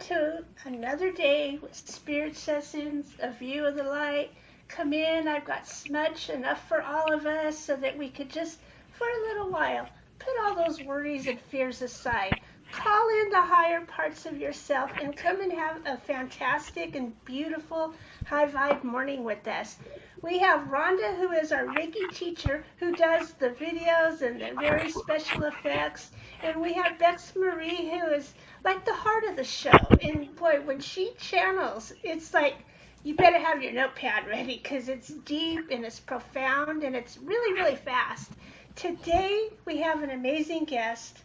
to another day with Spirit Sessions, a view of the light. Come in, I've got smudge enough for all of us so that we could just, for a little while, put all those worries and fears aside. Call in the higher parts of yourself and come and have a fantastic and beautiful high vibe morning with us. We have Rhonda, who is our Reiki teacher, who does the videos and the very special effects. And we have Bex Marie, who is like the heart of the show. And boy, when she channels, it's like you better have your notepad ready because it's deep and it's profound and it's really, really fast. Today, we have an amazing guest,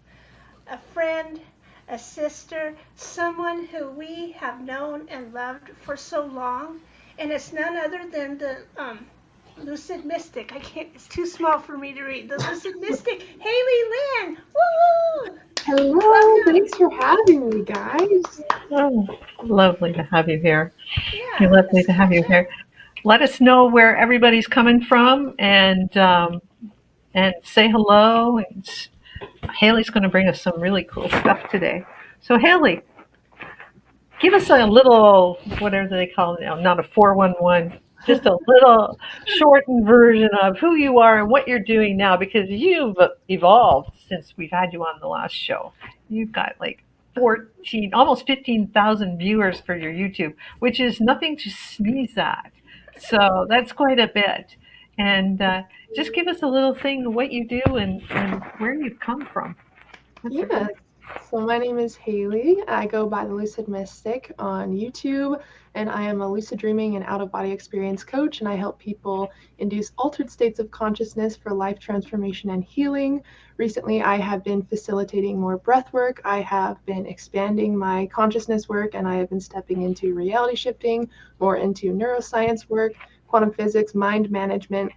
a friend, a sister, someone who we have known and loved for so long. And it's none other than the Lucid Mystic. It's too small for me to read. The Lucid Mystic, Haylee Did. Woo! Hello, Welcome. Thanks for having me, guys. Oh, lovely to have you here. Yeah, Lovely to have you here. Let us know where everybody's coming from and say hello. And Haley's going to bring us some really cool stuff today. So Haley, give us a little, whatever they call it now, not a 411, just a little shortened version of who you are and what you're doing now, because you've evolved since we've had you on the last show. You've got like 14, almost 15,000 viewers for your YouTube, which is nothing to sneeze at. So that's quite a bit. And just give us a little thing of what you do and where you've come from. Yeah, so my name is Haylee. I go by the Lucid Mystic on YouTube, and I am a lucid dreaming and out-of-body experience coach, and I help people induce altered states of consciousness for life transformation and healing. Recently, I have been facilitating more breath work. I have been expanding my consciousness work, and I have been stepping into reality shifting, more into neuroscience work, quantum physics, mind management,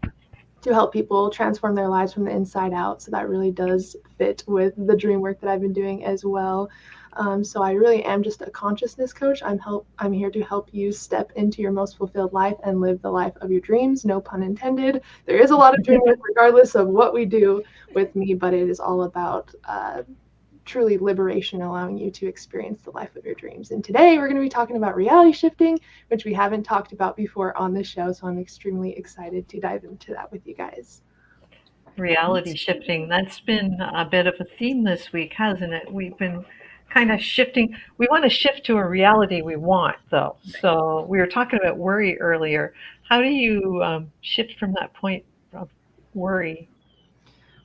to help people transform their lives from the inside out. So that really does fit with the dream work that I've been doing as well. So I really am just a consciousness coach. I'm here to help you step into your most fulfilled life and live the life of your dreams. No pun intended. There is a lot of dream work regardless of what we do with me, but it is all about truly liberation, allowing you to experience the life of your dreams. And today we're going to be talking about reality shifting, which we haven't talked about before on the show. So I'm extremely excited to dive into that with you guys. Reality shifting, that's been a bit of a theme this week, hasn't it? We've been kind of shifting. We want to shift to a reality we want, though. So we were talking about worry earlier. How do you shift from that point of worry?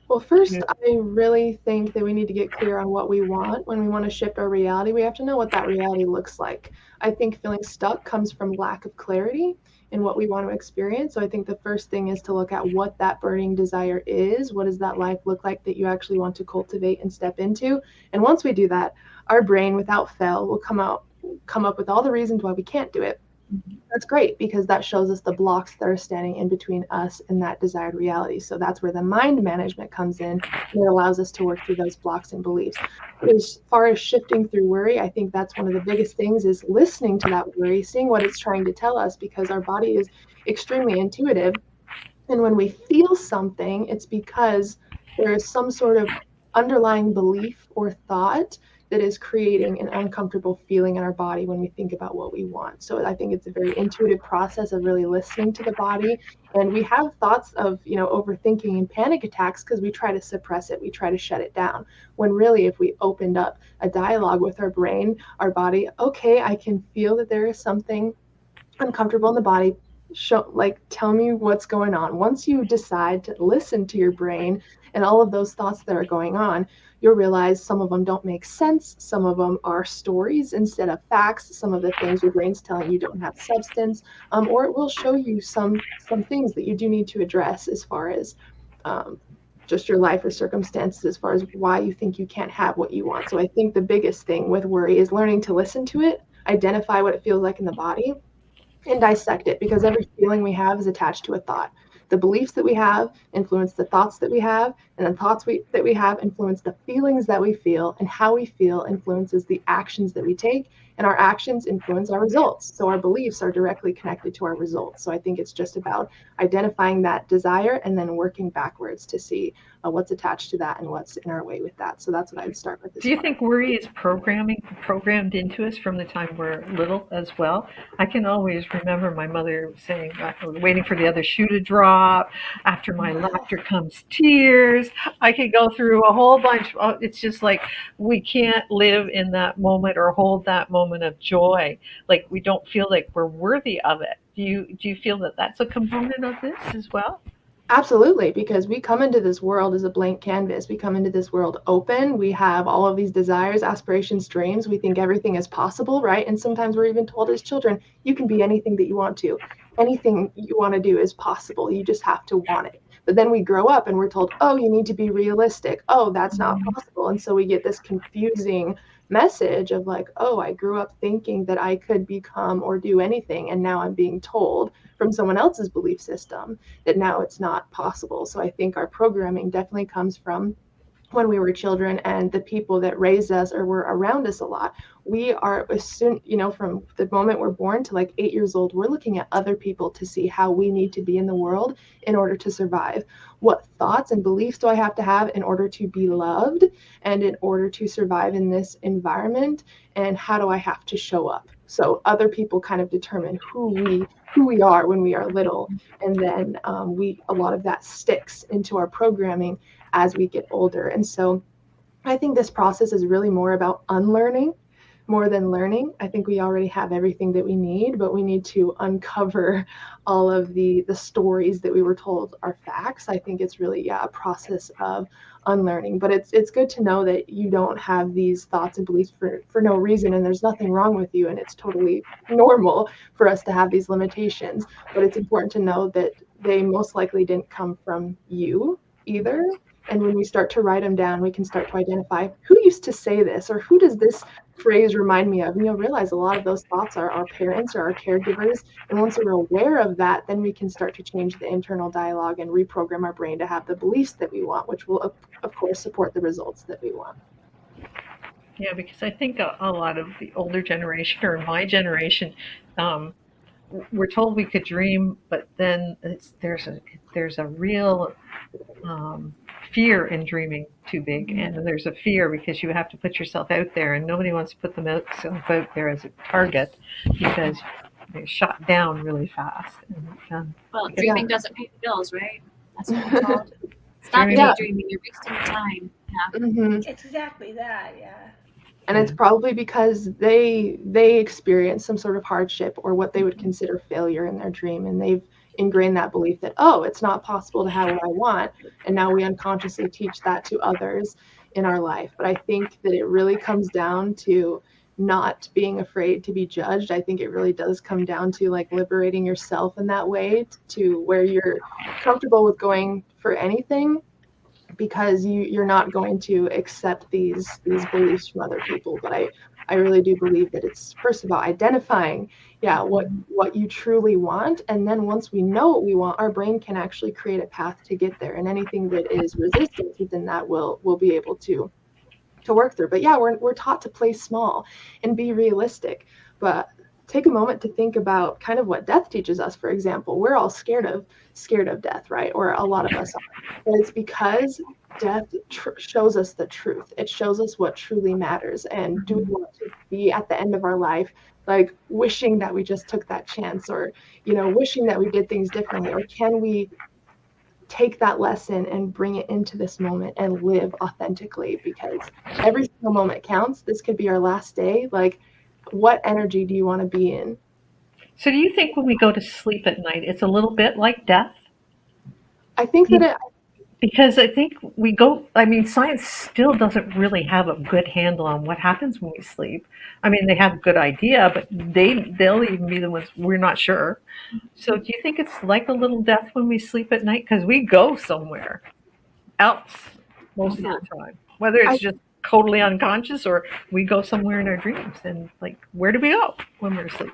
Well, first, I really think that we need to get clear on what we want. When we want to shift our reality, we have to know what that reality looks like. I think feeling stuck comes from lack of clarity in what we want to experience. So I think the first thing is to look at what that burning desire is. What does that life look like that you actually want to cultivate and step into? And once we do that, our brain, without fail, will come up with all the reasons why we can't do it. That's great, because that shows us the blocks that are standing in between us and that desired reality. So that's where the mind management comes in, and it allows us to work through those blocks and beliefs. As far as shifting through worry, I think that's one of the biggest things, is listening to that worry, seeing what it's trying to tell us, because our body is extremely intuitive. And when we feel something, it's because there is some sort of underlying belief or thought that is creating an uncomfortable feeling in our body when we think about what we want. So I think it's a very intuitive process of really listening to the body. And we have thoughts of, overthinking and panic attacks because we try to suppress it. We try to shut it down. When really, if we opened up a dialogue with our brain, our body, okay, I can feel that there is something uncomfortable in the body. Tell me what's going on. Once you decide to listen to your brain and all of those thoughts that are going on, you'll realize some of them don't make sense. Some of them are stories instead of facts. Some of the things your brain's telling you don't have substance, or it will show you some things that you do need to address as far as just your life or circumstances, as far as why you think you can't have what you want. So I think the biggest thing with worry is learning to listen to it, identify what it feels like in the body, and dissect it, because every feeling we have is attached to a thought. The beliefs that we have influence the thoughts that we have, and the thoughts that we have influence the feelings that we feel, and how we feel influences the actions that we take, and our actions influence our results. So our beliefs are directly connected to our results. So I think it's just about identifying that desire and then working backwards to see what's attached to that and what's in our way with that. So that's what I would start with. Do you think worry is programmed into us from the time we're little as well? I can always remember my mother saying, waiting for the other shoe to drop. After my laughter comes tears. I could go through a whole bunch. It's just like we can't live in that moment or hold that moment of joy. Like we don't feel like we're worthy of it. Do you feel that that's a component of this as well? Absolutely, because we come into this world as a blank canvas. We come into this world open. We have all of these desires, aspirations, dreams. We think everything is possible, right? And sometimes we're even told as children, you can be anything that you want to. Anything you want to do is possible. You just have to want it. But then we grow up and we're told, oh, you need to be realistic. Oh, that's not possible. And so we get this confusing message of like, oh, I grew up thinking that I could become or do anything. And now I'm being told from someone else's belief system that now it's not possible. So I think our programming definitely comes from when we were children and the people that raised us or were around us a lot. We are, as soon, from the moment we're born to like 8 years old, we're looking at other people to see how we need to be in the world in order to survive. What thoughts and beliefs do I have to have in order to be loved and in order to survive in this environment? And how do I have to show up? So other people kind of determine who we are when we are little. And then a lot of that sticks into our programming as we get older. And so I think this process is really more about unlearning more than learning. I think we already have everything that we need, but we need to uncover all of the stories that we were told are facts. I think it's really, a process of unlearning. But it's good to know that you don't have these thoughts and beliefs for no reason, and there's nothing wrong with you, and it's totally normal for us to have these limitations. But it's important to know that they most likely didn't come from you either. And when we start to write them down, we can start to identify who used to say this or who does this phrase remind me of. And you'll realize a lot of those thoughts are our parents or our caregivers. And once we're aware of that, then we can start to change the internal dialogue and reprogram our brain to have the beliefs that we want, which will, of course, support the results that we want. Yeah, because I think a lot of the older generation or my generation, we're told we could dream, but then there's a real fear in dreaming too big, and there's a fear because you have to put yourself out there, and nobody wants to put themselves out there as a target because they're shot down really fast. Well, dreaming doesn't pay the bills, right? That's what we're told. Stop daydreaming, you're wasting your time. Yeah. Mm-hmm. Exactly that, yeah. And it's probably because they experience some sort of hardship or what they would consider failure in their dream, and they've ingrained that belief that, oh, it's not possible to have what I want, and now we unconsciously teach that to others in our life. But I think that it really comes down to not being afraid to be judged. I think it really does come down to like liberating yourself in that way to where you're comfortable with going for anything, because you're not going to accept these beliefs from other people. But I really do believe that it's first of all identifying what you truly want, and then once we know what we want, our brain can actually create a path to get there, and anything that is resistance within that we'll be able to work through. But we're taught to play small and be realistic, but take a moment to think about kind of what death teaches us. For example, we're all scared of death, right? Or a lot of us are. But it's because death shows us the truth. It shows us what truly matters. And do we want to be at the end of our life like wishing that we just took that chance, or wishing that we did things differently? Or can we take that lesson and bring it into this moment and live authentically? Because every single moment counts. This could be our last day. Like, what energy do you want to be in? So do you think when we go to sleep at night, it's a little bit like death? I think that because I think science still doesn't really have a good handle on what happens when we sleep. I mean, they have a good idea, but they'll even be the ones, we're not sure. So do you think it's like a little death when we sleep at night? Because we go somewhere else most of the time, whether it's just totally unconscious or we go somewhere in our dreams. And like, where do we go when we're asleep?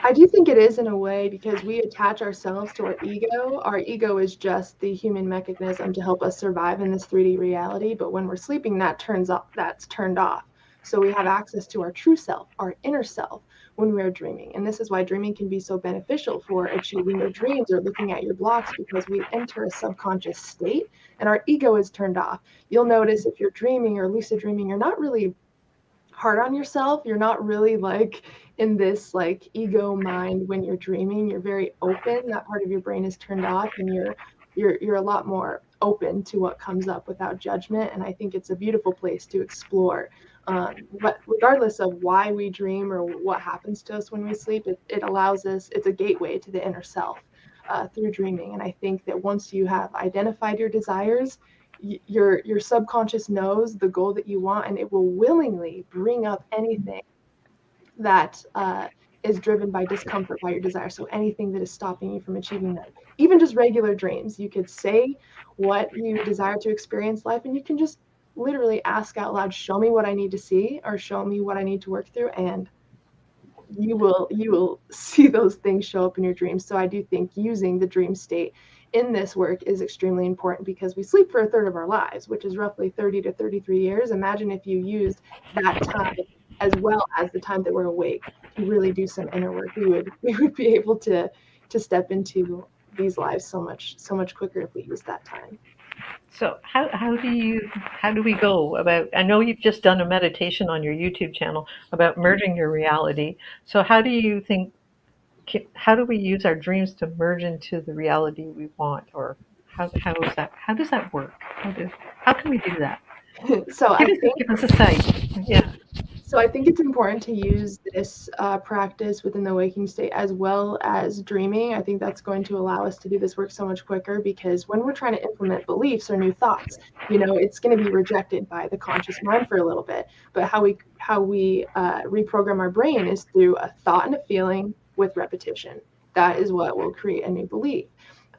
I do think it is in a way, because we attach ourselves to our ego. Our ego is just the human mechanism to help us survive in this 3D reality. But when we're sleeping, that's turned off. So we have access to our true self, our inner self, when we are dreaming. And this is why dreaming can be so beneficial for achieving your dreams or looking at your blocks, because we enter a subconscious state and our ego is turned off. You'll notice if you're dreaming or lucid dreaming, you're not really hard on yourself. You're not really like in this like ego mind when you're dreaming. You're very open. That part of your brain is turned off, and you're a lot more open to what comes up without judgment. And I think it's a beautiful place to explore. But regardless of why we dream or what happens to us when we sleep, it allows us, it's a gateway to the inner self through dreaming. And I think that once you have identified your desires, your subconscious knows the goal that you want, and it will willingly bring up anything that is driven by discomfort by your desire. So anything that is stopping you from achieving them, even just regular dreams, you could say what you desire to experience life, and you can just literally ask out loud, show me what I need to see, or show me what I need to work through, and you will see those things show up in your dreams. So I do think using the dream state in this work is extremely important, because we sleep for a third of our lives, which is roughly 30 to 33 years. Imagine if you used that time as well as the time that we're awake to really do some inner work. We would be able to step into these lives so much quicker if we use that time. So how do we go about, I know you've just done a meditation on your YouTube channel about merging your reality. So how do you think, how do we use our dreams to merge into the reality we want? Or how does that work? How can we do that? So Give us a site. Yeah. So I think it's important to use this practice within the waking state as well as dreaming. I think that's going to allow us to do this work so much quicker, because when we're trying to implement beliefs or new thoughts, it's going to be rejected by the conscious mind for a little bit. But how we reprogram our brain is through a thought and a feeling with repetition. That is what will create a new belief.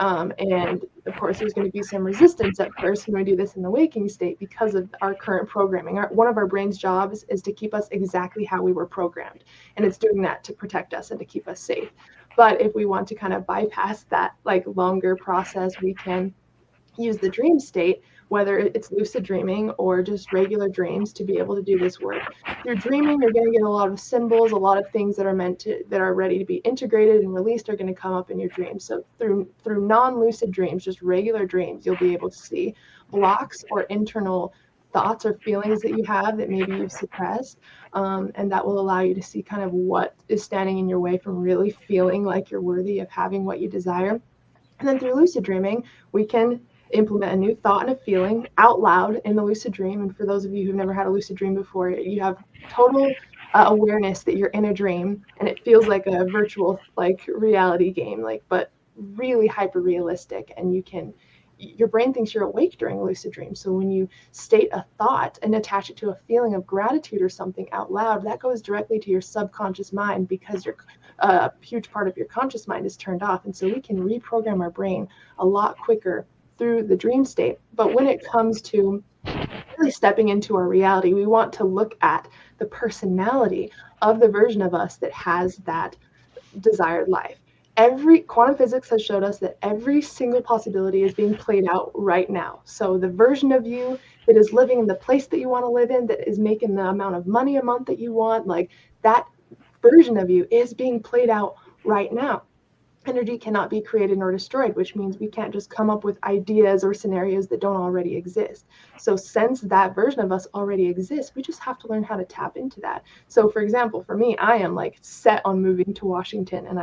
And of course, there's going to be some resistance at first when we do this in the waking state because of our current programming. One of our brain's jobs is to keep us exactly how we were programmed. And it's doing that to protect us and to keep us safe. But if we want to kind of bypass that like longer process, we can use the dream state, whether it's lucid dreaming or just regular dreams, to be able to do this work. Through dreaming, you're going to get a lot of symbols, a lot of things that are ready to be integrated and released are going to come up in your dreams. So through non-lucid dreams, just regular dreams, you'll be able to see blocks or internal thoughts or feelings that you have that maybe you've suppressed, and that will allow you to see kind of what is standing in your way from really feeling like you're worthy of having what you desire. And then through lucid dreaming, we can implement a new thought and a feeling out loud in the lucid dream. And for those of you who've never had a lucid dream before, you have total awareness that you're in a dream, and it feels like a virtual like reality game, but really hyper realistic. And your brain thinks you're awake during a lucid dream. So when you state a thought and attach it to a feeling of gratitude or something out loud, that goes directly to your subconscious mind, because a huge part of your conscious mind is turned off. And so we can reprogram our brain a lot quicker through the dream state. But when it comes to really stepping into our reality, we want to look at the personality of the version of us that has that desired life. Quantum physics has showed us that every single possibility is being played out right now. So the version of you that is living in the place that you want to live in, that is making the amount of money a month that you want, that version of you is being played out right now. Energy cannot be created nor destroyed, which means we can't just come up with ideas or scenarios that don't already exist. So since that version of us already exists, we just have to learn how to tap into that. So for example, for me, I am set on moving to Washington. And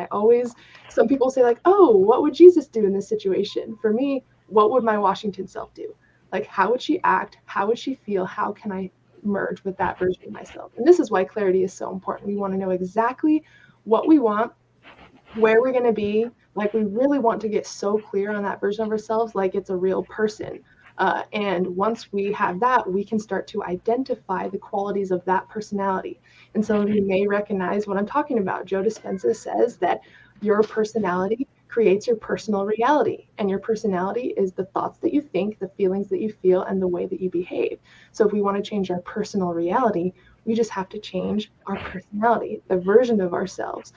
some people say oh, what would Jesus do in this situation? For me, what would my Washington self do? How would she act? How would she feel? How can I merge with that version of myself? And this is why clarity is so important. We want to know exactly what we want, where we're going to be. We really want to get so clear on that version of ourselves, it's a real person. And once we have that, we can start to identify the qualities of that personality. And some of you may recognize what I'm talking about. Joe Dispenza says that your personality creates your personal reality. And your personality is the thoughts that you think, the feelings that you feel, and the way that you behave. So if we want to change our personal reality, we just have to change our personality, the version of ourselves,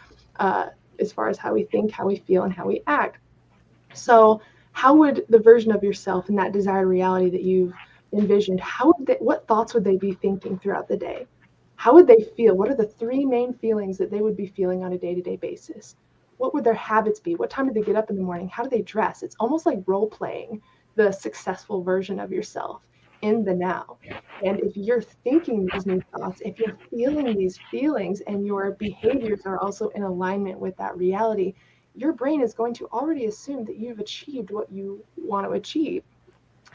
as far as how we think, how we feel, and how we act. So how would the version of yourself in that desired reality that you've envisioned, what thoughts would they be thinking throughout the day? how would they feel? What are the 3 main feelings that they would be feeling on a day-to-day basis? What would their habits be? What time do they get up in the morning? How do they dress? It's almost like role playing the successful version of yourself in the now. And if you're thinking these new thoughts, if you're feeling these feelings and your behaviors are also in alignment with that reality, your brain is going to already assume that you've achieved what you want to achieve.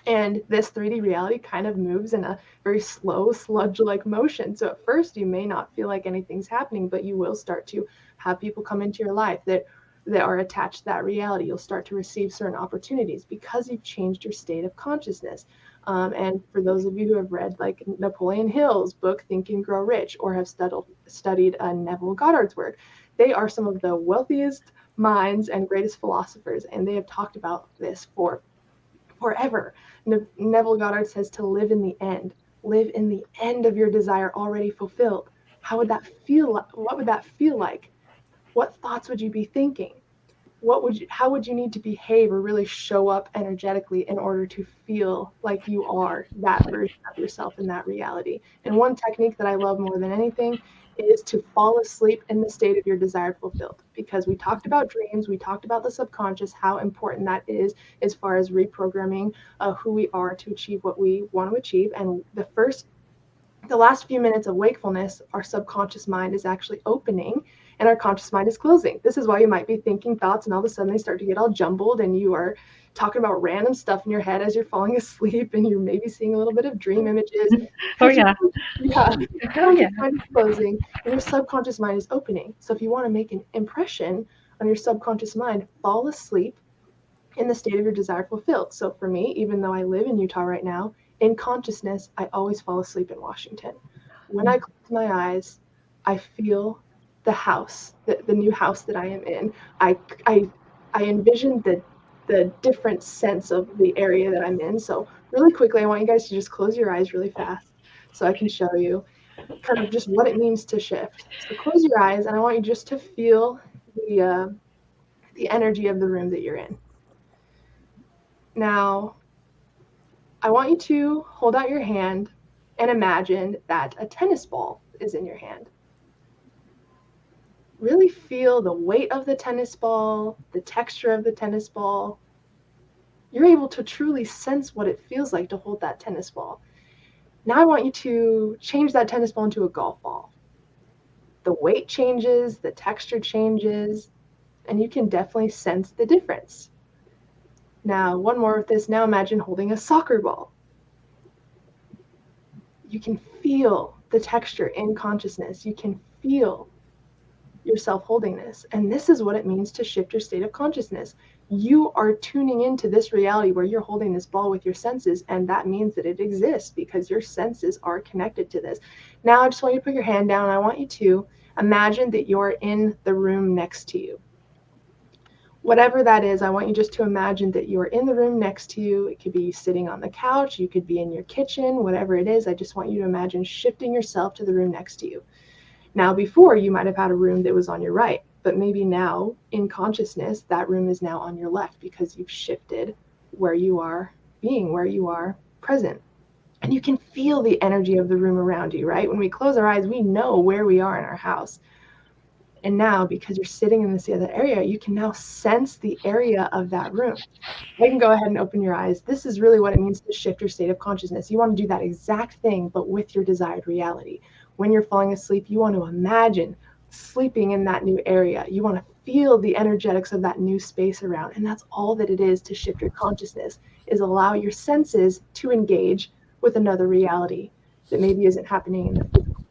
And this 3D reality kind of moves in a very slow, sludge-like motion. So at first you may not feel like anything's happening, but you will start to have people come into your life that are attached to that reality. You'll start to receive certain opportunities because you've changed your state of consciousness. And for those of you who have read like Napoleon Hill's book, Think and Grow Rich, or have studied Neville Goddard's work, they are some of the wealthiest minds and greatest philosophers, and they have talked about this for forever. Neville Goddard says to live in the end of your desire already fulfilled. How would that feel? What would that feel like? What thoughts would you be thinking? How would you need to behave or really show up energetically in order to feel like you are that version of yourself in that reality? And one technique that I love more than anything is to fall asleep in the state of your desire fulfilled, because we talked about dreams, we talked about the subconscious, how important that is as far as reprogramming who we are to achieve what we want to achieve. And the last few minutes of wakefulness, our subconscious mind is actually opening and our conscious mind is closing. This is why you might be thinking thoughts and all of a sudden they start to get all jumbled and you are talking about random stuff in your head as you're falling asleep, and you're maybe seeing a little bit of dream images. Oh, yeah. Yeah. Your Oh, yeah. conscious mind is closing and your subconscious mind is opening. So if you want to make an impression on your subconscious mind, fall asleep in the state of your desire fulfilled. So for me, even though I live in Utah right now, in consciousness, I always fall asleep in Washington. When I close my eyes, I feel the house, the new house that I am in. I envision the different sense of the area that I'm in. So really quickly, I want you guys to just close your eyes really fast so I can show you kind of just what it means to shift. So close your eyes, and I want you just to feel the energy of the room that you're in. Now, I want you to hold out your hand and imagine that a tennis ball is in your hand. Really feel the weight of the tennis ball, the texture of the tennis ball. You're able to truly sense what it feels like to hold that tennis ball. Now I want you to change that tennis ball into a golf ball. The weight changes, the texture changes, and you can definitely sense the difference. Now, one more with this. Now imagine holding a soccer ball. You can feel the texture in consciousness. You can feel yourself holding this. And this is what it means to shift your state of consciousness. You are tuning into this reality where you're holding this ball with your senses, and that means that it exists because your senses are connected to this. Now I just want you to put your hand down, and I want you to imagine that you're in the room next to you. Whatever that is, I want you just to imagine that you're in the room next to you. It could be sitting on the couch, you could be in your kitchen, whatever it is. I just want you to imagine shifting yourself to the room next to you. Now, before, you might have had a room that was on your right, but maybe now in consciousness, that room is now on your left because you've shifted where you are being, where you are present. And you can feel the energy of the room around you, right? When we close our eyes, we know where we are in our house. And now, because you're sitting in this other area, you can now sense the area of that room. You can go ahead and open your eyes. This is really what it means to shift your state of consciousness. You want to do that exact thing, but with your desired reality. When you're falling asleep, you want to imagine sleeping in that new area. You want to feel the energetics of that new space around. And that's all that it is to shift your consciousness, is allow your senses to engage with another reality that maybe isn't happening in the physical.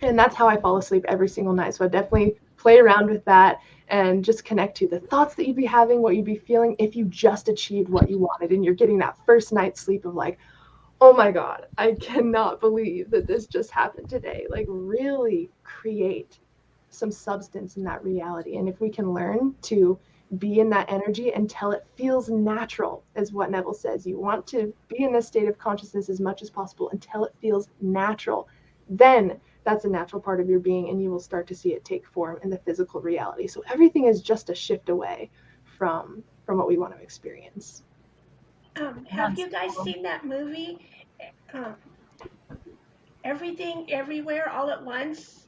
And that's how I fall asleep every single night. So I definitely play around with that and just connect to the thoughts that you'd be having, what you'd be feeling if you just achieved what you wanted. And you're getting that first night's sleep of like, oh my God, I cannot believe that this just happened today. Like, really create some substance in that reality. And if we can learn to be in that energy until it feels natural, is what Neville says. You want to be in this state of consciousness as much as possible until it feels natural. Then that's a natural part of your being, and you will start to see it take form in the physical reality. So everything is just a shift away from what we want to experience. Have you guys seen that movie? Everything, Everywhere, All at Once.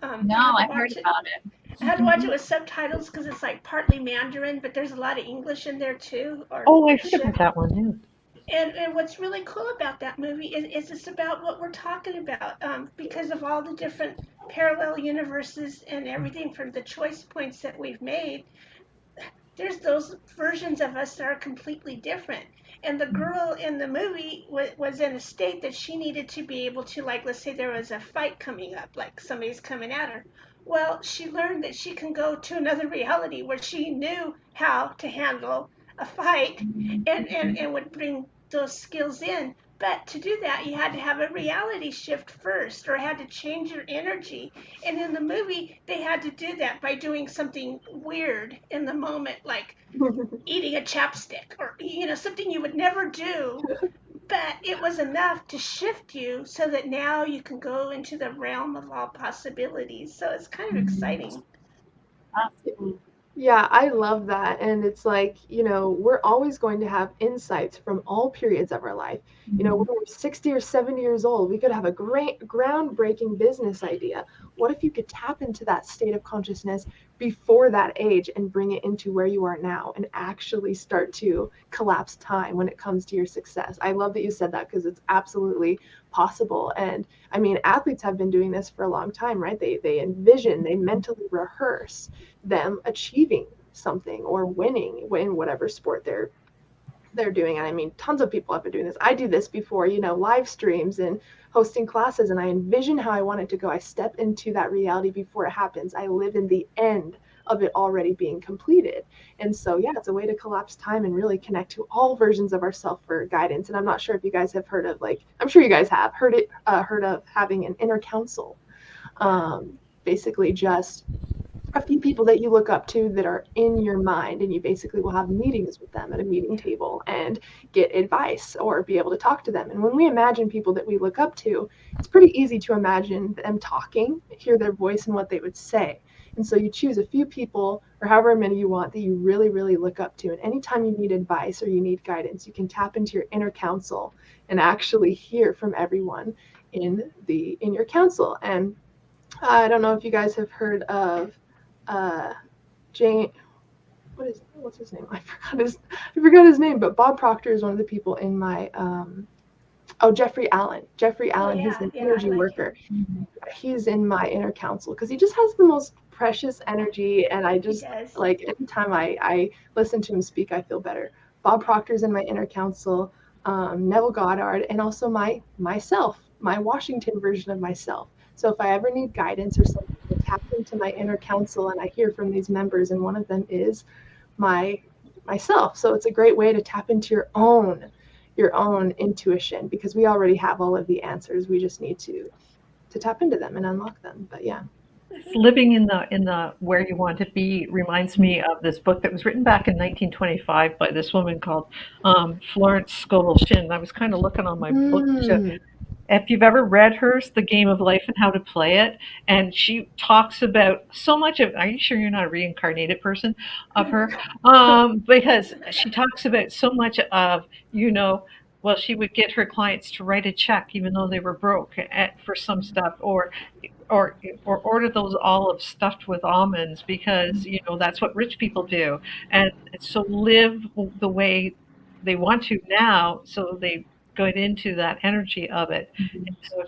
No, I had to I've heard watch it. about it. I had to watch it with subtitles because it's like partly Mandarin, but there's a lot of English in there too, or Oh, I they heard about shift. that one. Yeah. And what's really cool about that movie is it's about what we're talking about, because of all the different parallel universes and everything from the choice points that we've made. There's those versions of us that are completely different. And the girl in the movie was in a state that she needed to be able to, like, let's say there was a fight coming up, like somebody's coming at her. Well, she learned that she can go to another reality where she knew how to handle a fight and would bring those skills in. But to do that, you had to have a reality shift first, or had to change your energy. And in the movie, they had to do that by doing something weird in the moment, like eating a chapstick, or something you would never do. But it was enough to shift you so that now you can go into the realm of all possibilities. So it's kind of exciting. That's cool. Yeah, I love that. And it's like, we're always going to have insights from all periods of our life. When we're 60 or 70 years old, we could have a great groundbreaking business idea. What if you could tap into that state of consciousness before that age and bring it into where you are now and actually start to collapse time when it comes to your success? I love that you said that, because it's absolutely possible. And I mean, athletes have been doing this for a long time, right? They envision, they mentally rehearse them achieving something or winning in whatever sport they're doing. And I mean, tons of people have been doing this. I do this before, live streams and hosting classes, and I envision how I want it to go. I step into that reality before it happens. I live in the end of it already being completed. And so, yeah, it's a way to collapse time and really connect to all versions of ourselves for guidance. And I'm not sure if you guys have heard of, I'm sure you guys have heard of having an inner council. Basically just a few people that you look up to that are in your mind, and you basically will have meetings with them at a meeting table and get advice or be able to talk to them. And when we imagine people that we look up to, it's pretty easy to imagine them talking, hear their voice and what they would say. And so you choose a few people, or however many you want, that you really, really look up to. And anytime you need advice or you need guidance, you can tap into your inner council and actually hear from everyone in your council. And I don't know if you guys have heard of Jane, what's his name? I forgot his name, but Bob Proctor is one of the people in my Jeffrey Allen. Jeffrey Allen, he's an energy worker. He's in my inner council because he just has the most precious energy, and I just like anytime I listen to him speak, I feel better. Bob Proctor's in my inner council, Neville Goddard, and also myself, my Washington version of myself. So if I ever need guidance or something, I tap into my inner council and I hear from these members, and one of them is myself. So it's a great way to tap into your own intuition, because we already have all of the answers. We just need to tap into them and unlock them. But yeah. Living in the where you want to be reminds me of this book that was written back in 1925 by this woman called Florence Scovel Shinn. I was kind of looking on my book to, if you've ever read hers, The Game of Life and How to Play It, and she talks about so much of, are you sure you're not a reincarnated person of her? Because she talks about so much of, well, she would get her clients to write a check even though they were broke for some stuff, or order those olives stuffed with almonds because that's what rich people do, and so live the way they want to now, so they get into that energy of it. And so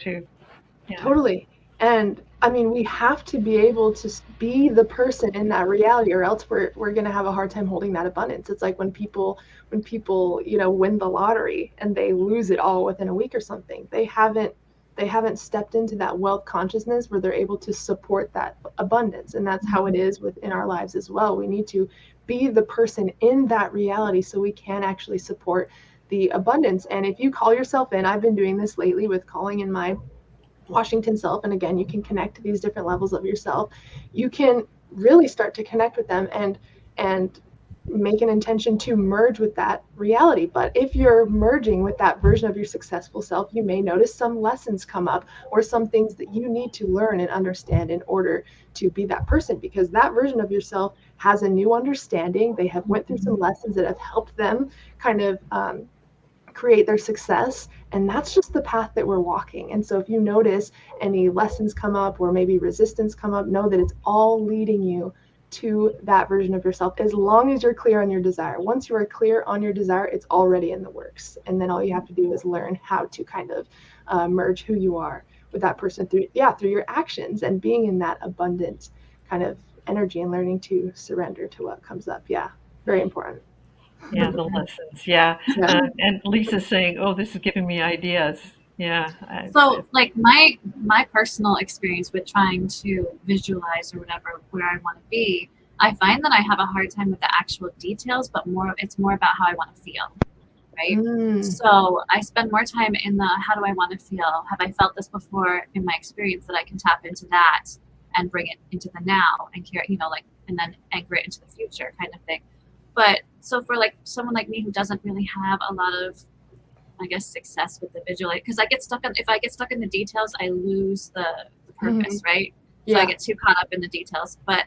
Totally. And I mean, we have to be able to be the person in that reality, or else we're going to have a hard time holding that abundance. It's like when people win the lottery and they lose it all within a week or something. They haven't stepped into that wealth consciousness where they're able to support that abundance. And that's how it is within our lives as well. We need to be the person in that reality so we can actually support the abundance. And if you call yourself in, I've been doing this lately with calling in my Washington self, and again, you can connect to these different levels of yourself. You can really start to connect with them and make an intention to merge with that reality. But if you're merging with that version of your successful self, you may notice some lessons come up, or some things that you need to learn and understand in order to be that person, because that version of yourself has a new understanding. They have went through some lessons that have helped them kind of create their success, And that's just the path that we're walking. And so if you notice any lessons come up or maybe resistance come up, know that it's all leading you to that version of yourself, as long as you're clear on your desire. Once you are clear on your desire, it's already in the works. And then all you have to do is learn how to kind of merge who you are with that person through your actions and being in that abundant kind of energy and learning to surrender to what comes up. Yeah, very important. Yeah, the lessons. Yeah. Yeah. And Lisa's saying, "Oh, this is giving me ideas." Yeah. So, like my personal experience with trying to visualize or whatever where I want to be, I find that I have a hard time with the actual details, but it's more about how I want to feel, right? So I spend more time in the how do I want to feel? Have I felt this before in my experience that I can tap into that and bring it into the now and carry, and then anchor it into the future kind of thing. But so for like someone like me who doesn't really have a lot of, I guess, success with the visual, because if I get stuck in the details, I lose the purpose, right? So I get too caught up in the details. But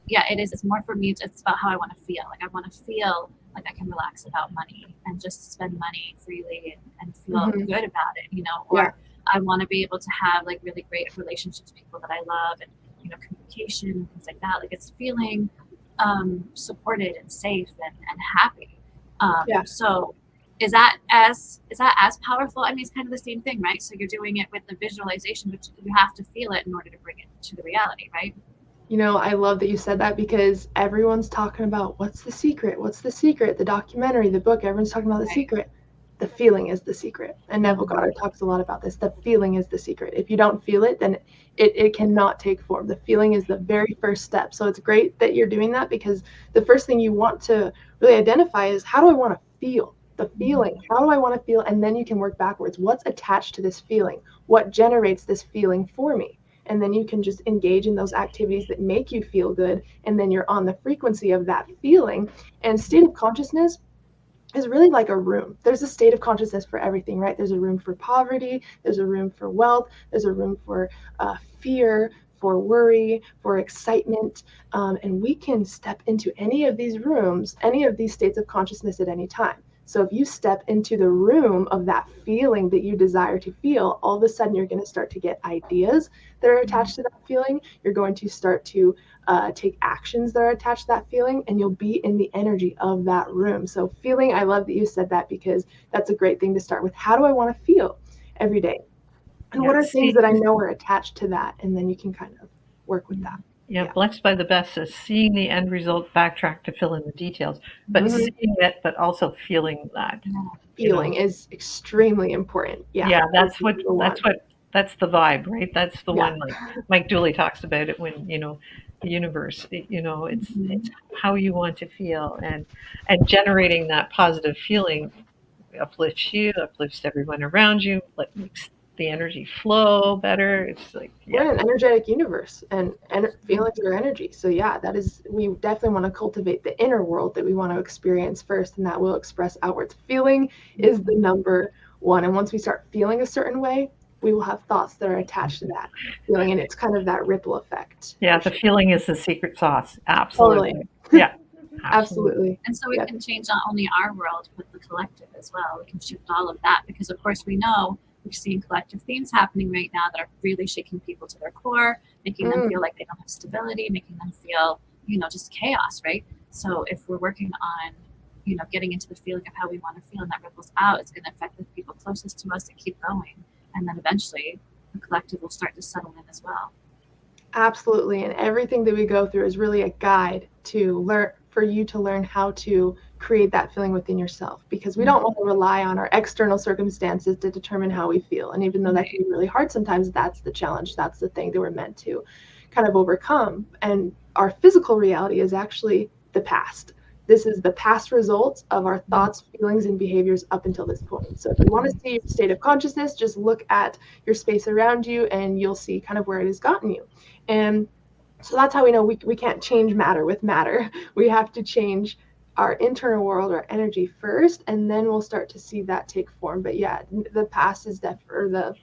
it's more for me. It's about how I want to feel. Like I want to feel like I can relax about money and just spend money freely and feel good about it, or I want to be able to have like really great relationships with people that I love and, communication and things like that. Like it's feeling supported and safe and happy. So is that as powerful? I mean, it's kind of the same thing, right? So you're doing it with the visualization, but you have to feel it in order to bring it to the reality, right? I love that you said that, because everyone's talking about what's the secret? What's the secret? The documentary, the book, everyone's talking about the secret. The feeling is the secret. And Neville Goddard talks a lot about this. The feeling is the secret. If you don't feel it, then it cannot take form. The feeling is the very first step. So it's great that you're doing that, because the first thing you want to really identify is, how do I want to feel? The feeling. How do I want to feel? And then you can work backwards. What's attached to this feeling? What generates this feeling for me? And then you can just engage in those activities that make you feel good. And then you're on the frequency of that feeling. And state of consciousness is really like a room. There's a state of consciousness for everything, right? There's a room for poverty. There's a room for wealth. There's a room for fear, for worry, for excitement. And we can step into any of these rooms, any of these states of consciousness at any time. So if you step into the room of that feeling that you desire to feel, all of a sudden you're going to start to get ideas that are attached to that feeling. You're going to start to take actions that are attached to that feeling, and you'll be in the energy of that room. So feeling, I love that you said that, because that's a great thing to start with. How do I want to feel every day? And what are things that I know are attached to that? And then you can kind of work with that. Yeah, Blessed by the Best says, seeing the end result, backtrack to fill in the details. But seeing it, but also feeling that. Feeling is extremely important. Yeah, that's the vibe, right? That's the one, like Mike Dooley talks about it when, the universe, it's how you want to feel, and generating that positive feeling uplifts you, uplifts everyone around you, makes the energy flow better. It's like, we're in an energetic universe, and feelings are energy. So we definitely want to cultivate the inner world that we want to experience first, and that will express outwards. Feeling is the number one. And once we start feeling a certain way, we will have thoughts that are attached to that feeling, and it's kind of that ripple effect. Yeah, the feeling is the secret sauce. Absolutely. Totally. Yeah. Absolutely. And so we can change not only our world, but the collective as well. We can shift all of that, because of course we know we're seeing collective themes happening right now that are really shaking people to their core, making them feel like they don't have stability, making them feel, just chaos, right? So if we're working on, getting into the feeling of how we want to feel, and that ripples out, it's going to affect the people closest to us to keep going. And then eventually the collective will start to settle in as well. Absolutely. And everything that we go through is really a guide for you to learn how to create that feeling within yourself, because we don't want to rely on our external circumstances to determine how we feel. And even though that can be really hard, sometimes that's the challenge. That's the thing that we're meant to kind of overcome. And our physical reality is actually the past. This is the past results of our thoughts, feelings, and behaviors up until this point. So if you want to see your state of consciousness, just look at your space around you, and you'll see kind of where it has gotten you. And so that's how we know we can't change matter with matter. We have to change our internal world, our energy first, and then we'll start to see that take form. But the past is the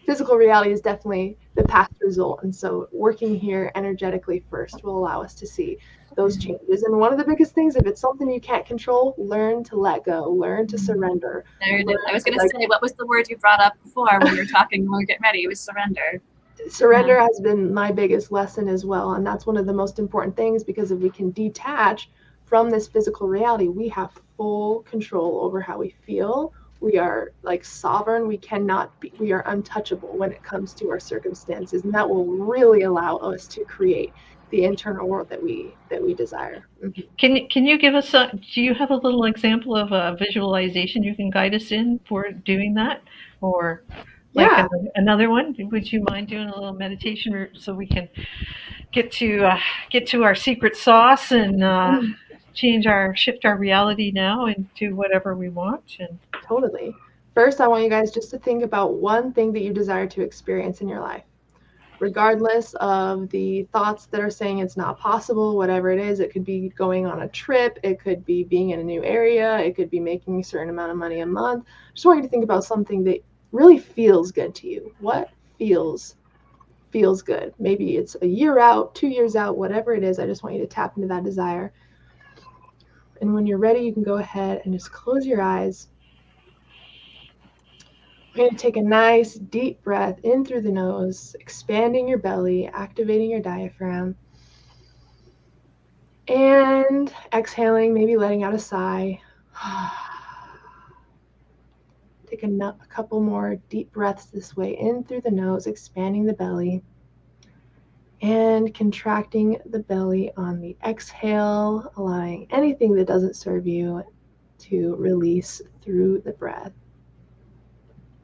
physical reality is definitely the past result. And so working here energetically first will allow us to see those changes. And one of the biggest things, if it's something you can't control, learn to let go, learn to surrender. There it is. I was going to say, what was the word you brought up before when we were talking when we were getting ready? It was surrender. Surrender has been my biggest lesson as well. And that's one of the most important things, because if we can detach from this physical reality, we have full control over how we feel. We are like sovereign. We are untouchable when it comes to our circumstances. And that will really allow us to create the internal world that we desire. Can you give us do you have a little example of a visualization you can guide us in for doing that? Or like another one? Would you mind doing a little meditation so we can get to our secret sauce and shift our reality now into whatever we want? And totally. First, I want you guys just to think about one thing that you desire to experience in your life, regardless of the thoughts that are saying it's not possible, whatever it is. It could be going on a trip. It could be being in a new area. It could be making a certain amount of money a month. I just want you to think about something that really feels good to you. What feels good? Maybe it's a year out, 2 years out, whatever it is. I just want you to tap into that desire. And when you're ready, you can go ahead and just close your eyes. We're going to take a nice deep breath in through the nose, expanding your belly, activating your diaphragm. And exhaling, maybe letting out a sigh. Take a couple more deep breaths this way, in through the nose, expanding the belly. And contracting the belly on the exhale, allowing anything that doesn't serve you to release through the breath.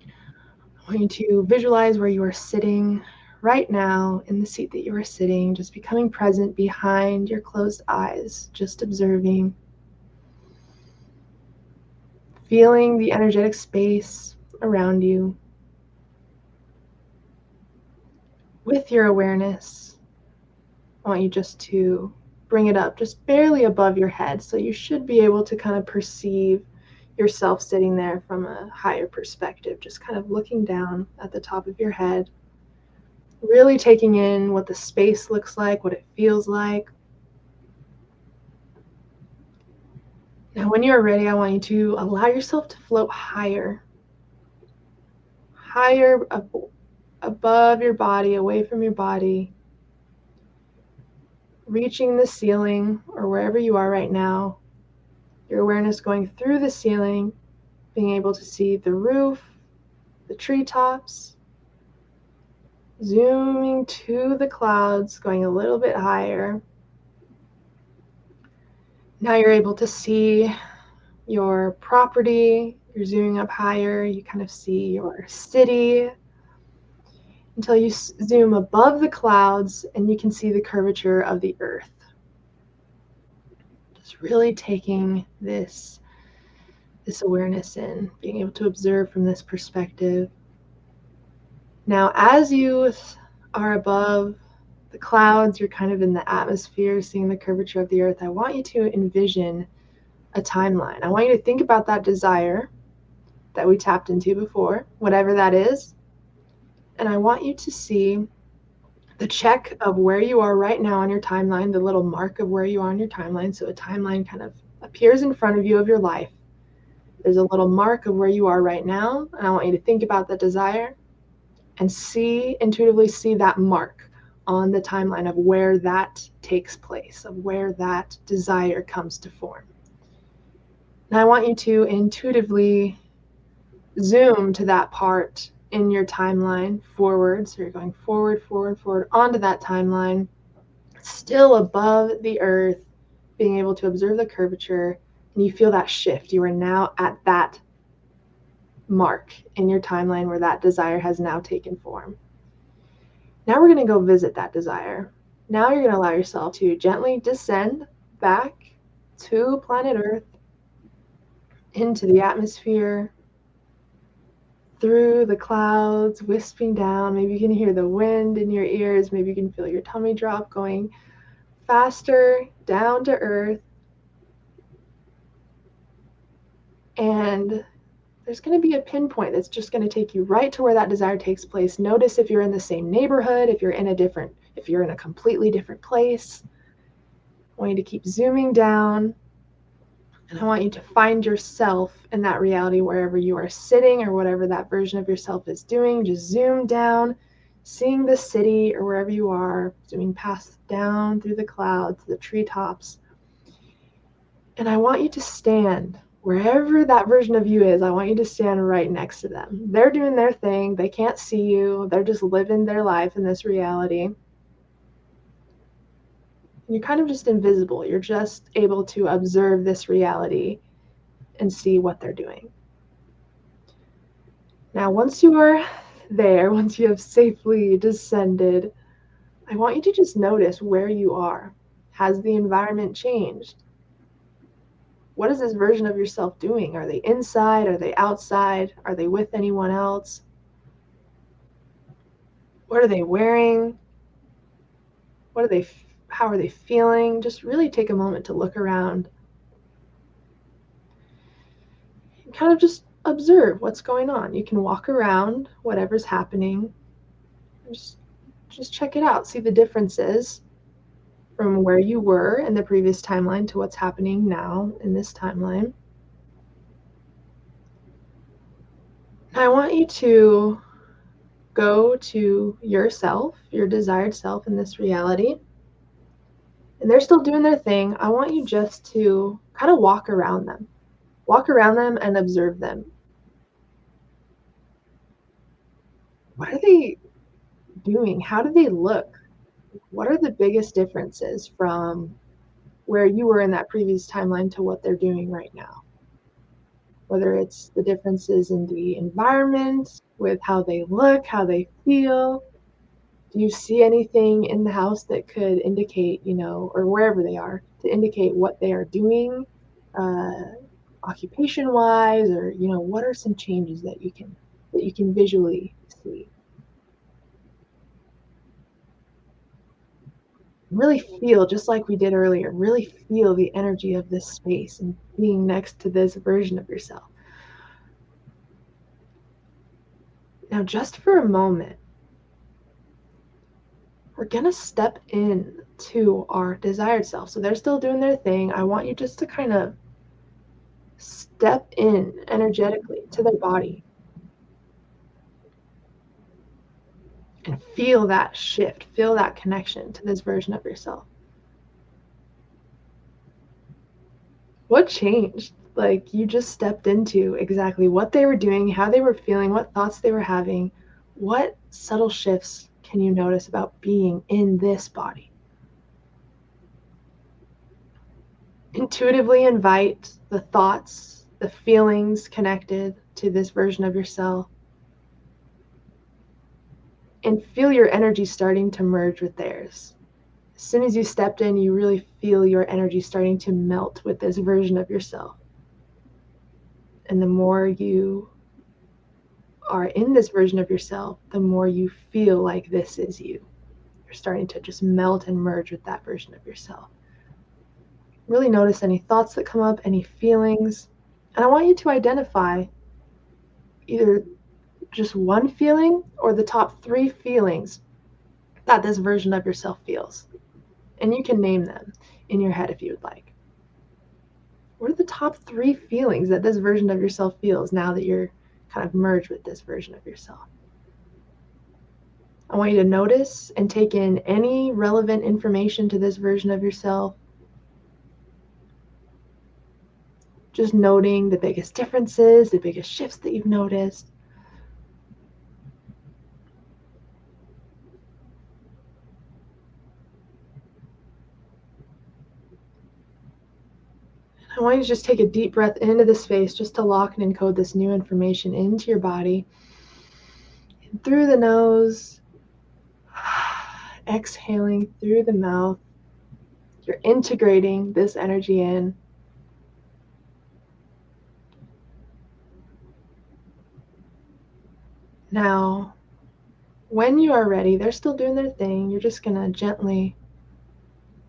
I want you to visualize where you are sitting right now in the seat that you are sitting, just becoming present behind your closed eyes, just observing, feeling the energetic space around you. With your awareness, I want you just to bring it up just barely above your head. So you should be able to kind of perceive yourself sitting there from a higher perspective, just kind of looking down at the top of your head, really taking in what the space looks like, what it feels like. Now, when you're ready, I want you to allow yourself to float higher above your body, away from your body, reaching the ceiling or wherever you are right now. Your awareness going through the ceiling, being able to see the roof, the treetops, zooming to the clouds, going a little bit higher. Now you're able to see your property. You're zooming up higher. You kind of see your city until you zoom above the clouds and you can see the curvature of the earth. Just really taking this awareness in, being able to observe from this perspective. Now, as you are above the clouds, you're kind of in the atmosphere, seeing the curvature of the earth. I want you to envision a timeline. I want you to think about that desire that we tapped into before, whatever that is. And I want you to see the check of where you are right now on your timeline, the little mark of where you are on your timeline. So a timeline kind of appears in front of you of your life. There's a little mark of where you are right now. And I want you to think about that desire and intuitively see that mark on the timeline of where that takes place, of where that desire comes to form. Now I want you to intuitively zoom to that part in your timeline forward. So you're going forward onto that timeline, still above the earth, being able to observe the curvature, and you feel that shift. You are now at that mark in your timeline where that desire has now taken form. Now we're going to go visit that desire. Now you're going to allow yourself to gently descend back to planet Earth, into the atmosphere, through the clouds, wisping down. Maybe you can hear the wind in your ears. Maybe you can feel your tummy drop going faster down to Earth. And there's going to be a pinpoint that's just going to take you right to where that desire takes place. Notice if you're in the same neighborhood, if you're in a completely different place. want you to keep zooming down, and I want you to find yourself in that reality wherever you are sitting or whatever that version of yourself is doing. Just zoom down, seeing the city or wherever you are, zooming past down through the clouds, the treetops. And I want you to stand wherever that version of you is. I want you to stand right next to them. They're doing their thing. They can't see you. They're just living their life in this reality. You're kind of just invisible. You're just able to observe this reality and see what they're doing. Now, once you are there, once you have safely descended, I want you to just notice where you are. Has the environment changed? What is this version of yourself doing? Are they inside? Are they outside? Are they with anyone else? What are they wearing? How are they feeling? Just really take a moment to look around and kind of just observe what's going on. You can walk around whatever's happening. Just check it out. See the differences from where you were in the previous timeline to what's happening now in this timeline. I want you to go to yourself, your desired self in this reality. And they're still doing their thing. I want you just to kind of walk around them. Walk around them and observe them. What are they doing? How do they look? What are the biggest differences from where you were in that previous timeline to what they're doing right now? Whether it's the differences in the environment, with how they look, how they feel. Do you see anything in the house that could indicate, or wherever they are, to indicate what they are doing, occupation-wise, or what are some changes that you can visually see? Really feel, just like we did earlier, really feel the energy of this space and being next to this version of yourself. Now, just for a moment, we're going to step in to our desired self. So they're still doing their thing. I want you just to kind of step in energetically to their body and feel that shift, feel that connection to this version of yourself. What changed? Like, you just stepped into exactly what they were doing, how they were feeling, what thoughts they were having. What subtle shifts can you notice about being in this body? Intuitively invite the thoughts, the feelings connected to this version of yourself, and feel your energy starting to merge with theirs. As soon as you stepped in, you really feel your energy starting to melt with this version of yourself. And the more you are in this version of yourself, the more you feel like this is you. You're starting to just melt and merge with that version of yourself. Really notice any thoughts that come up, any feelings. And I want you to identify either just one feeling or the top 3 feelings that this version of yourself feels. And you can name them in your head if you would like. What are the top 3 feelings that this version of yourself feels now that you're kind of merged with this version of yourself? I want you to notice and take in any relevant information to this version of yourself. Just noting the biggest differences, the biggest shifts that you've noticed. I want you to just take a deep breath into the space just to lock and encode this new information into your body. And through the nose, exhaling through the mouth. You're integrating this energy in. Now, when you are ready, they're still doing their thing. You're just going to gently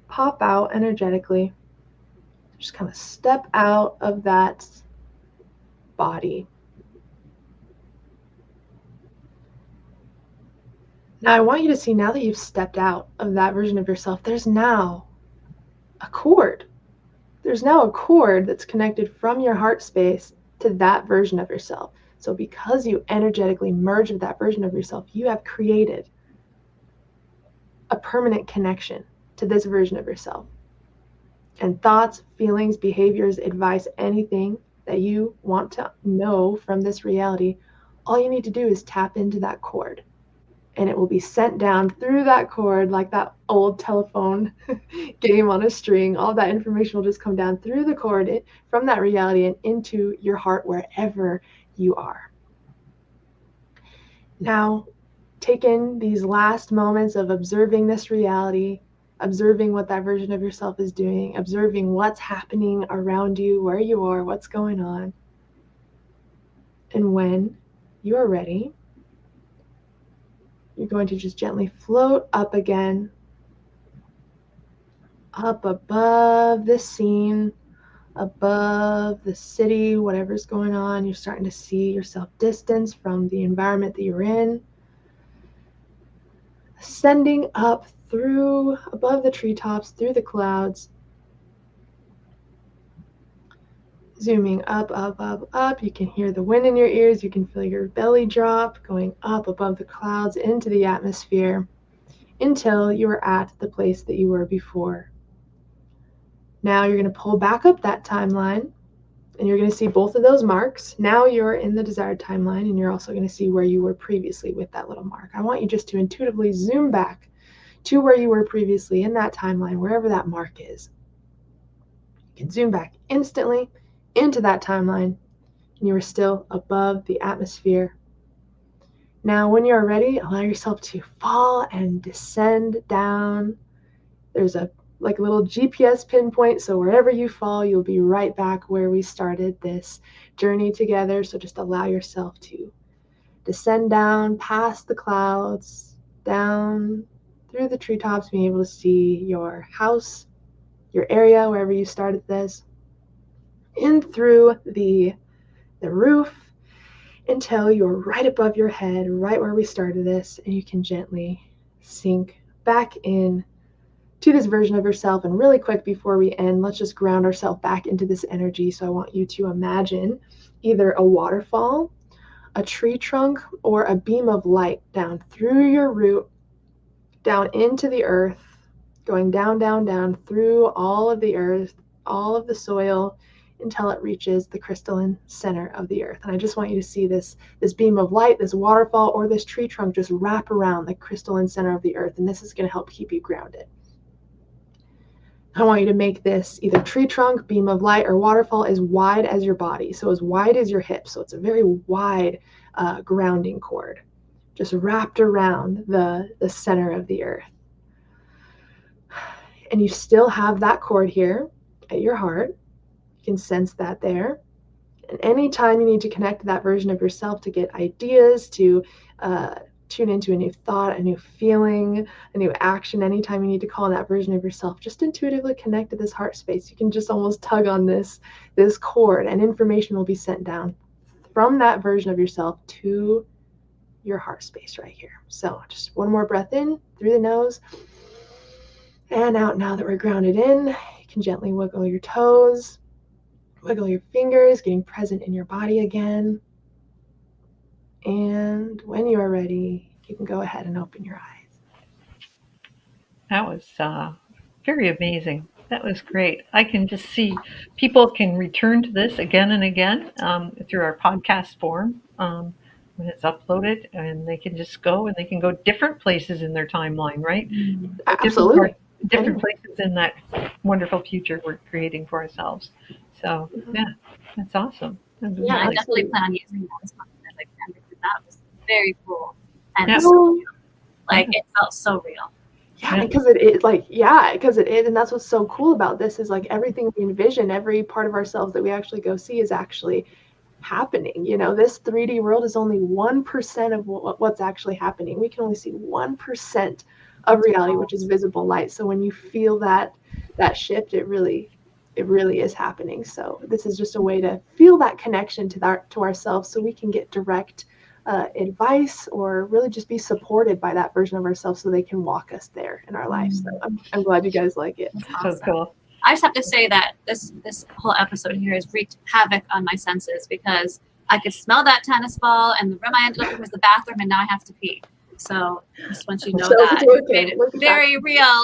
pop out energetically. Just kind of step out of that body. Now I want you to see, now that you've stepped out of that version of yourself, there's now a cord. There's now a cord that's connected from your heart space to that version of yourself. So because you energetically merge with that version of yourself, you have created a permanent connection to this version of yourself. And thoughts, feelings, behaviors, advice, anything that you want to know from this reality, all you need to do is tap into that cord. And it will be sent down through that cord like that old telephone game on a string. All that information will just come down through the cord from that reality and into your heart wherever you are. Now, take in these last moments of observing this reality, observing what that version of yourself is doing, observing what's happening around you, where you are, what's going on. And when you are ready, you're going to just gently float up again, up above the scene, above the city, whatever's going on. You're starting to see yourself distance from the environment that you're in. Ascending up through, above the treetops, through the clouds. Zooming up, up, up, up. You can hear the wind in your ears. You can feel your belly drop, going up above the clouds into the atmosphere until you are at the place that you were before. Now you're going to pull back up that timeline and you're going to see both of those marks. Now you're in the desired timeline and you're also going to see where you were previously with that little mark. I want you just to intuitively zoom back to where you were previously in that timeline, wherever that mark is. You can zoom back instantly into that timeline and you are still above the atmosphere. Now when you are ready, allow yourself to fall and descend down. There's a little GPS pinpoint, so wherever you fall, you'll be right back where we started this journey together. So just allow yourself to descend down past the clouds, down through the treetops, being able to see your house, your area, wherever you started this, in through the roof until you're right above your head, right where we started this, and you can gently sink back in to this version of yourself. And really quick before we end, let's just ground ourselves back into this energy. So I want you to imagine either a waterfall, a tree trunk, or a beam of light down through your root, down into the earth, going down, down, down through all of the earth, all of the soil, until it reaches the crystalline center of the earth. And I just want you to see this beam of light, this waterfall, or this tree trunk just wrap around the crystalline center of the earth. And this is going to help keep you grounded. I want you to make this either tree trunk, beam of light, or waterfall as wide as your body. So as wide as your hips. So it's a very wide grounding cord, just wrapped around the center of the earth. And you still have that cord here at your heart. You can sense that there. And anytime you need to connect to that version of yourself to get ideas, to tune into a new thought, a new feeling, a new action, anytime you need to call on that version of yourself, just intuitively connect to this heart space. You can just almost tug on this cord and information will be sent down from that version of yourself to your heart space right here. So just one more breath in through the nose and out. Now that we're grounded in, you can gently wiggle your toes, wiggle your fingers, getting present in your body again. And when you are ready, you can go ahead and open your eyes. That was very amazing. That was great. I can just see people can return to this again and again through our podcast form when it's uploaded, and they can just go and they can go different places in their timeline, right? Absolutely. Different places in that wonderful future we're creating for ourselves. So, yeah, that's awesome. That's Yeah, I really definitely plan on using that as something as I can because that was very cool and Yeah. so real. Like it felt so real. Yeah, because it is because it is, and that's what's so cool about this is like everything we envision, every part of ourselves that we actually go see is actually happening. You know, this 3D world is only 1% of what's actually happening. We can only see 1% of reality, which is visible light. So when you feel that shift, it really is happening. So this is just a way to feel that connection to ourselves, so we can get direct advice or really just be supported by that version of ourselves, so they can walk us there in our life. So I'm glad you guys like it. so cool. I just have to say that this whole episode here has wreaked havoc on my senses because I could smell that tennis ball, and the room I ended up in was the bathroom, and now I have to pee. So just want you to know So that it's it made it very real.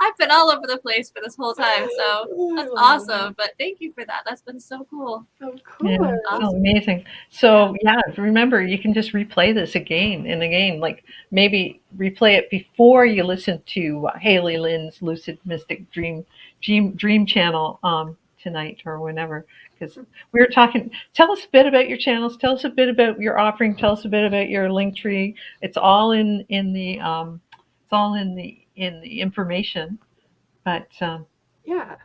I've been all over the place for this whole time, so that's awesome. But thank you for that. That's been so cool. Of Yeah, course. so amazing. So yeah, remember you can just replay this again and again. Like maybe replay it before you listen to Haylee Lynn's Lucid Mystic Dream channel tonight or whenever. Because we were talking. Tell us a bit about your channels. Tell us a bit about your offering. Tell us a bit about your link tree. It's all in the information. But Yeah.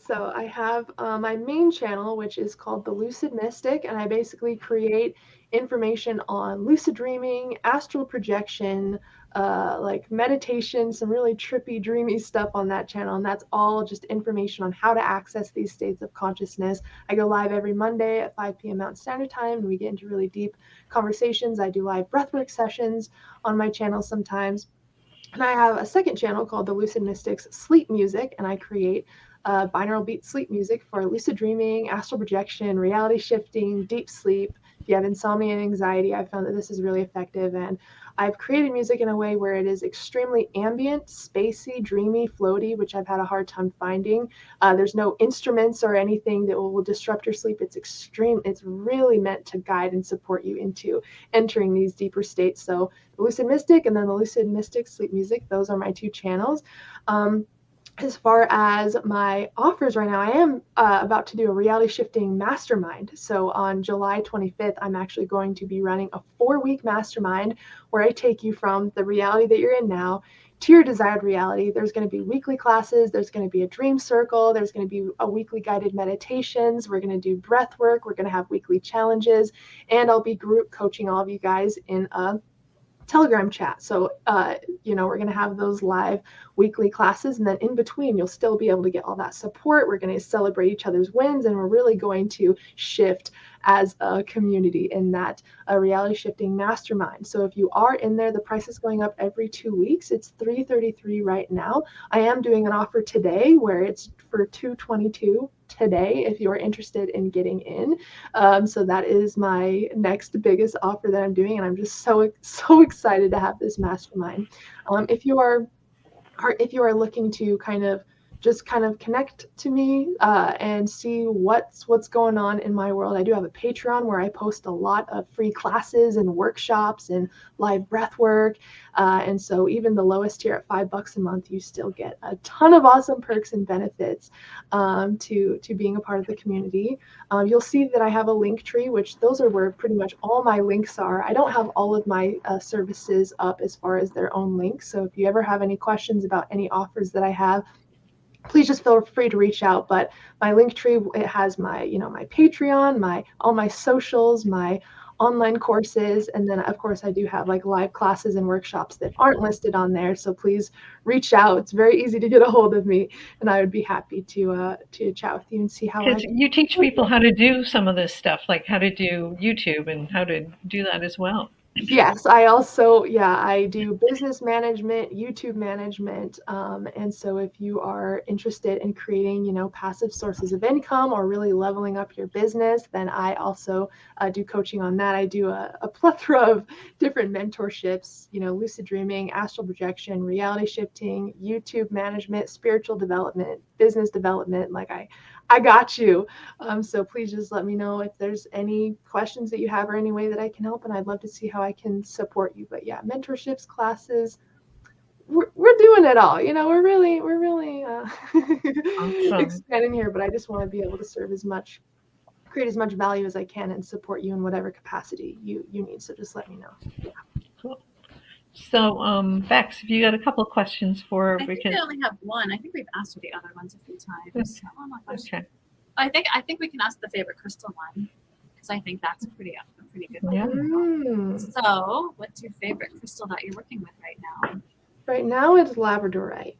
So I have my main channel, which is called The Lucid Mystic, and I basically create information on lucid dreaming, astral projection, like meditation, some really trippy, dreamy stuff on that channel. And that's all just information on how to access these states of consciousness. I go live every Monday at 5 p.m. Mountain Standard Time, and we get into really deep conversations. I do live breathwork sessions on my channel sometimes. And I have a second channel called The Lucid Mystics Sleep Music, and I create binaural beat sleep music for lucid dreaming, astral projection, reality shifting, deep sleep. If you have insomnia and anxiety, I've found that this is really effective. And I've created music in a way where it is extremely ambient, spacey, dreamy, floaty, which I've had a hard time finding. There's no instruments or anything that will disrupt your sleep. It's extreme. It's really meant to guide and support you into entering these deeper states. So the Lucid Mystic and then the Lucid Mystic Sleep Music, those are my two channels. As far as my offers right now, I am about to do a reality shifting mastermind. So on July 25th, I'm actually going to be running a 4-week mastermind where I take you from the reality that you're in now to your desired reality. There's going to be weekly classes. There's going to be a dream circle. There's going to be a weekly guided meditations. We're going to do breath work. We're going to have weekly challenges, and I'll be group coaching all of you guys in a Telegram chat. So, we're going to have those live weekly classes, and then in between, you'll still be able to get all that support. We're going to celebrate each other's wins, and we're really going to shift as a community in that reality shifting mastermind. So if you are in there, the price is going up every 2 weeks. It's $333 right now. I am doing an offer today where it's for $222 today if you're interested in getting in. So that is my next biggest offer that I'm doing, and I'm just so excited to have this mastermind. If you are looking to kind of connect to me and see what's going on in my world, I do have a Patreon where I post a lot of free classes and workshops and live breath work. And so even the lowest tier at $5 a month, you still get a ton of awesome perks and benefits to being a part of the community. You'll see that I have a link tree, which those are where pretty much all my links are. I don't have all of my services up as far as their own links. So if you ever have any questions about any offers that I have, please just feel free to reach out. But my link tree, it has my Patreon, all my socials, my online courses, and then of course I do have like live classes and workshops that aren't listed on there. So please reach out. It's very easy to get a hold of me, and I would be happy to chat with you and see how. Because you teach people how to do some of this stuff, like how to do YouTube and how to do that as well. Yes, I also, I do business management, YouTube management. And so if you are interested in creating, passive sources of income or really leveling up your business, then I also do coaching on that. I do a plethora of different mentorships, lucid dreaming, astral projection, reality shifting, YouTube management, spiritual development, business development. Like I got you. So please just let me know if there's any questions that you have or any way that I can help, and I'd love to see how I can support you. But yeah, mentorships, classes, we're doing it all. We're really Awesome. expanding here, but I just want to be able to create as much value as I can and support you in whatever capacity you need. So just let me know. Yeah. Cool. So, Bex, if you got a couple of questions for, I think we only have one. I think we've asked her the other ones a few times. Okay. I think we can ask the favorite crystal one, because I think that's a pretty good one. Yeah. So, what's your favorite crystal that you're working with right now? Right now it's labradorite.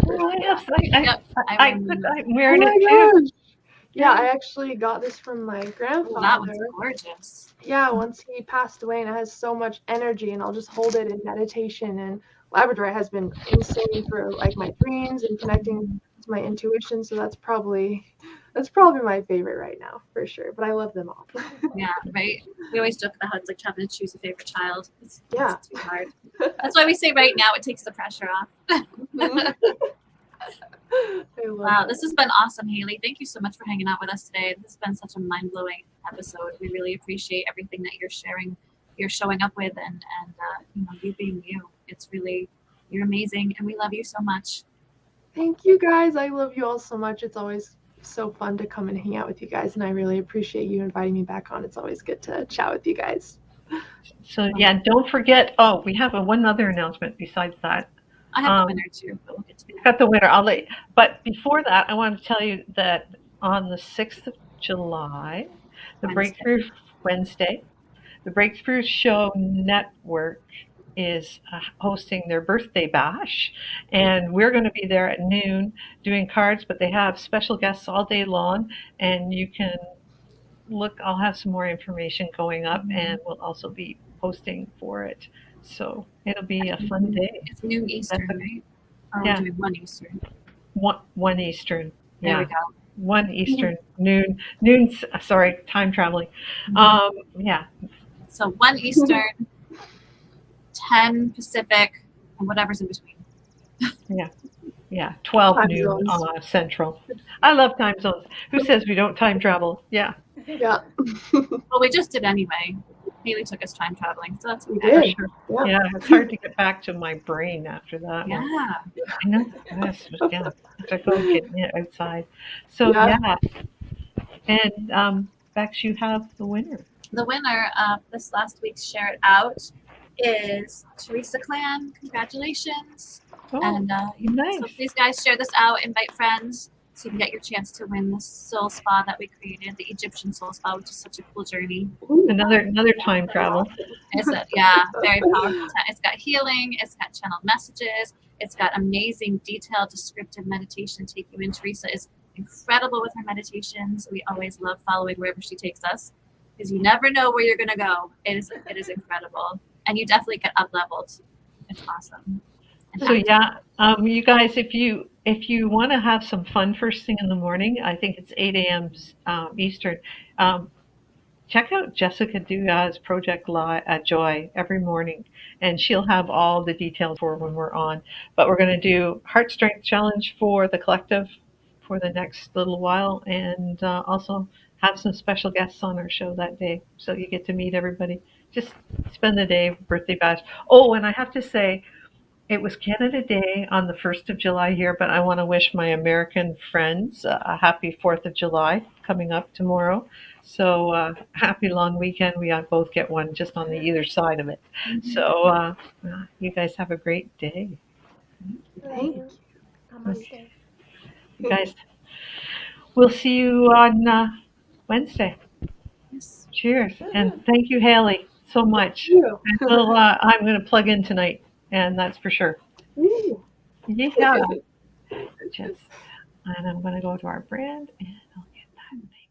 Oh, yes, I'm Oh wearing my it too. gosh. Yeah, I actually got this from my grandfather. Oh, that one's gorgeous. Yeah, once he passed away, and it has so much energy, and I'll just hold it in meditation and Labradorite has been insane for like my dreams and connecting to my intuition. So that's probably my favorite right now for sure. But I love them all. Yeah, right. We always joke about how it's like having to choose a favorite child. It's too hard. Yeah. That's why we say right now it takes the pressure off. Wow, this has been awesome, Haylee. Thank you so much for hanging out with us today. This has been such a mind-blowing episode. We really appreciate everything that you're sharing, you're showing up with, and you know, you being you. It's really, you're amazing, and we love you so much. Thank you guys. I love you all so much. It's always so fun to come and hang out with you guys, and I really appreciate you inviting me back on. It's always good to chat with you guys. So yeah, don't forget. Oh, we have one other announcement besides that. I have the winner too, but we'll get to that. Got the winner. I'll let you. But before that, I want to tell you that on the 6th of July, the Wednesday, the Breakthrough Show Network is hosting their birthday bash, and we're going to be there at noon doing cards, but they have special guests all day long, and you can look. I'll have some more information going up, and we'll also be posting for it. So it'll be a fun day. It's noon Eastern, right? Or Yeah. we're doing 1 Eastern. 1 Eastern. Yeah. There we go. 1 Eastern, noon, sorry, time traveling. Yeah. So 1 Eastern, 10 Pacific, and whatever's in between. Yeah, 12 Time noon zones. Central. I love time zones. Who says we don't time travel? Yeah. Yeah. Well, we just did anyway. Haylee took us time traveling, so that's We okay. did. Sure. Yeah. Yeah, it's hard to get back to my brain after that. Yeah. I know. Yes, yeah. To go get it outside. So Yeah. yeah. And Bex, you have the winner. The winner of this last week's Share It Out is Teresa Clan. Congratulations. Oh, And nice. so please, guys, share this out. Invite friends so you can get your chance to win the soul spa that we created, the Egyptian soul spa, which is such a cool journey. Another time travel. It's very powerful. It's got healing. It's got channeled messages. It's got amazing, detailed, descriptive meditation to take you in. Teresa is incredible with her meditations. We always love following wherever she takes us because you never know where you're going to go. It is incredible. And you definitely get up-leveled. It's awesome. So yeah, you guys, if you want to have some fun first thing in the morning, I think it's 8 a.m. Eastern. Check out Jessica Dugas's Project Joy every morning, and she'll have all the details for when we're on. But we're going to do Heart Strength Challenge for the collective for the next little while, and also have some special guests on our show that day, so you get to meet everybody. Just spend the day, birthday bash. Oh, and I have to say, it was Canada Day on the 1st of July here, but I want to wish my American friends a happy 4th of July coming up tomorrow. So happy long weekend. We both get one just on the either side of it. So you guys have a great day. Thank you. Namaste. You guys, we'll see you on Wednesday. Yes. Cheers. And thank you, Haylee, so much. Thank you. And I'm going to plug in tonight, and that's for sure. Ooh. Yeah. Just, and I'm going to go to our brand, and I'll get that thing.